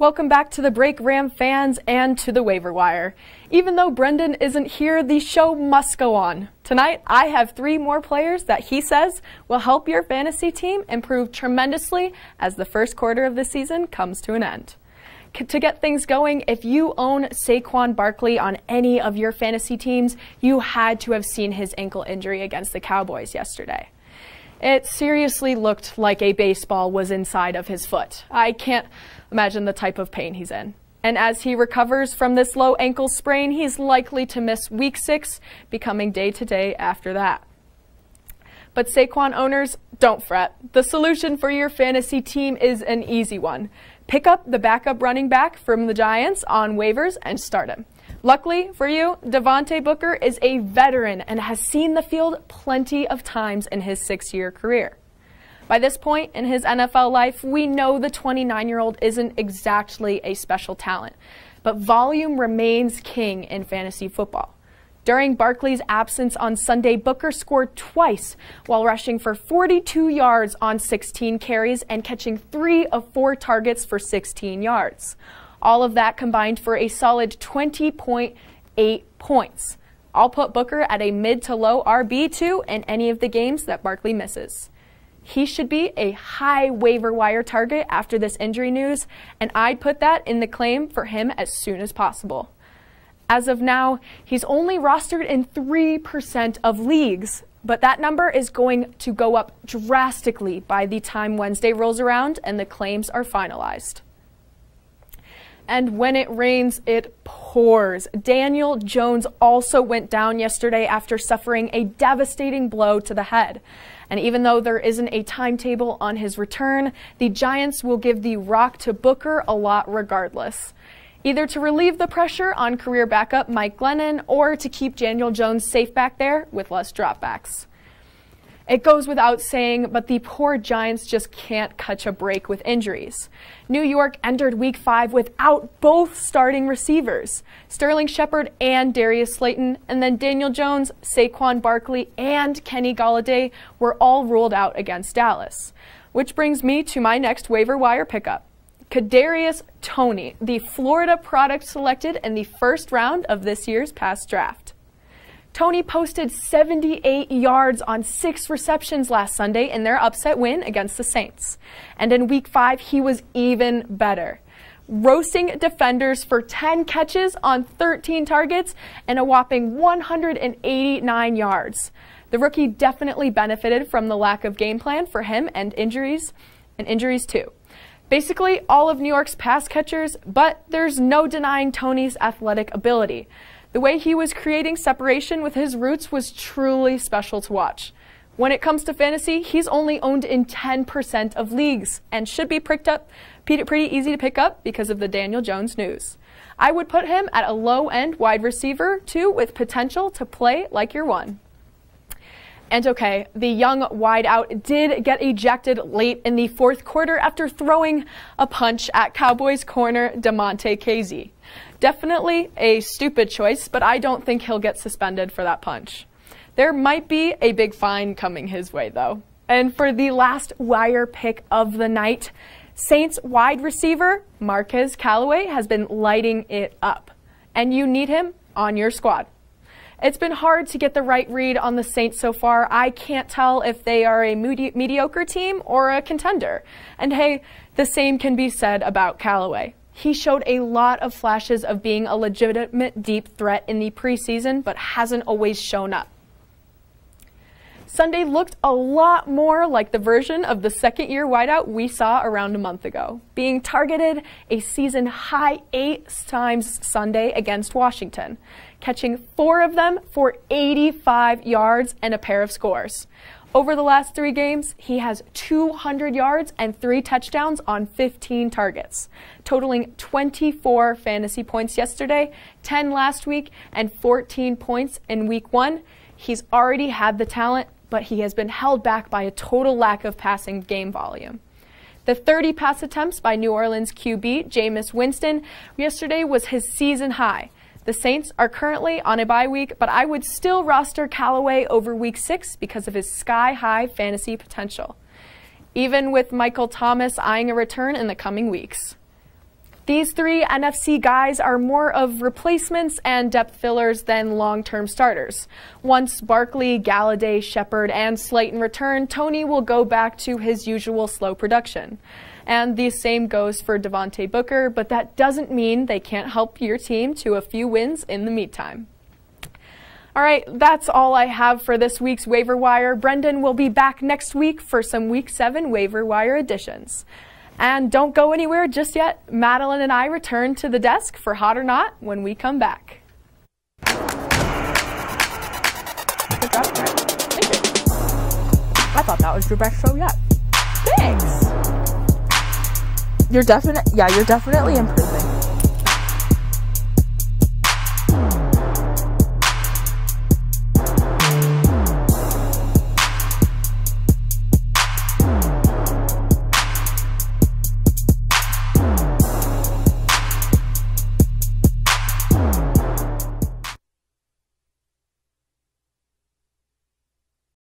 Welcome back to the break, Ram fans, and to the waiver wire. Even though Brendan isn't here, the show must go on. Tonight, I have 3 more players that he says will help your fantasy team improve tremendously as the first quarter of the season comes to an end. To get things going, if you own Saquon Barkley on any of your fantasy teams, you had to have seen his ankle injury against the Cowboys yesterday. It seriously looked like a baseball was inside of his foot. I can't imagine the type of pain he's in. And as he recovers from this low ankle sprain, he's likely to miss week 6, becoming day-to-day after that. But Saquon owners, don't fret. The solution for your fantasy team is an easy one. Pick up the backup running back from the Giants on waivers and start him. Luckily for you, Devontae Booker is a veteran and has seen the field plenty of times in his 6-year career. By this point in his NFL life, we know the 29-year-old isn't exactly a special talent, but volume remains king in fantasy football. During Barkley's absence on Sunday, Booker scored twice while rushing for 42 yards on 16 carries and catching 3 of 4 targets for 16 yards. All of that combined for a solid 20.8 points. I'll put Booker at a mid to low RB2 in any of the games that Barkley misses. He should be a high waiver wire target after this injury news, and I'd put that in the claim for him as soon as possible. As of now, he's only rostered in 3% of leagues, but that number is going to go up drastically by the time Wednesday rolls around and the claims are finalized. And when it rains, it pours. Daniel Jones also went down yesterday after suffering a devastating blow to the head. And even though there isn't a timetable on his return, the Giants will give the rock to Booker a lot regardless. Either to relieve the pressure on career backup Mike Glennon or to keep Daniel Jones safe back there with less dropbacks. It goes without saying, but the poor Giants just can't catch a break with injuries. New York entered Week 5 without both starting receivers, Sterling Shepard and Darius Slayton, and then Daniel Jones, Saquon Barkley, and Kenny Golladay were all ruled out against Dallas. Which brings me to my next waiver wire pickup. Kadarius Toney, the Florida product selected in the first round of this year's past draft. Toney posted 78 yards on 6 receptions last Sunday in their upset win against the Saints. And in Week 5, he was even better, roasting defenders for 10 catches on 13 targets and a whopping 189 yards. The rookie definitely benefited from the lack of game plan for him and injuries too. Basically, all of New York's pass catchers, but there's no denying Toney's athletic ability. The way he was creating separation with his roots was truly special to watch. When it comes to fantasy, he's only owned in 10% of leagues and should be pretty easy to pick up because of the Daniel Jones news. I would put him at a low-end wide receiver, too, with potential to play like your one. And okay, the young wideout did get ejected late in the 4th quarter after throwing a punch at Cowboys corner DeMonte Casey. Definitely a stupid choice, but I don't think he'll get suspended for that punch. There might be a big fine coming his way, though. And for the last wire pick of the night, Saints wide receiver Marquez Callaway has been lighting it up, and you need him on your squad. It's been hard to get the right read on the Saints so far. I can't tell if they are a mediocre team or a contender. And hey, the same can be said about Callaway. He showed a lot of flashes of being a legitimate deep threat in the preseason, but hasn't always shown up. Sunday looked a lot more like the version of the second-year wideout we saw around a month ago, being targeted a season-high 8 times Sunday against Washington, catching 4 of them for 85 yards and a pair of scores. Over the last 3 games, he has 200 yards and 3 touchdowns on 15 targets, totaling 24 fantasy points yesterday, 10 last week, and 14 points in Week 1. He's already had the talent, but he has been held back by a total lack of passing game volume. The 30 pass attempts by New Orleans QB Jameis Winston yesterday was his season high. The Saints are currently on a bye week, but I would still roster Callaway over Week 6 because of his sky-high fantasy potential, even with Michael Thomas eyeing a return in the coming weeks. These three NFC guys are more of replacements and depth fillers than long-term starters. Once Barkley, Galladay, Shepard, and Slayton return, Tony will go back to his usual slow production. And the same goes for Devontae Booker, but that doesn't mean they can't help your team to a few wins in the meantime. All right, that's all I have for this week's Waiver Wire. Brendan will be back next week for some Week 7 Waiver Wire editions. And don't go anywhere just yet. Madeline and I return to the desk for Hot or Not when we come back. Good job, thank you. I thought that was your best show yet. Thanks. You're definitely improving.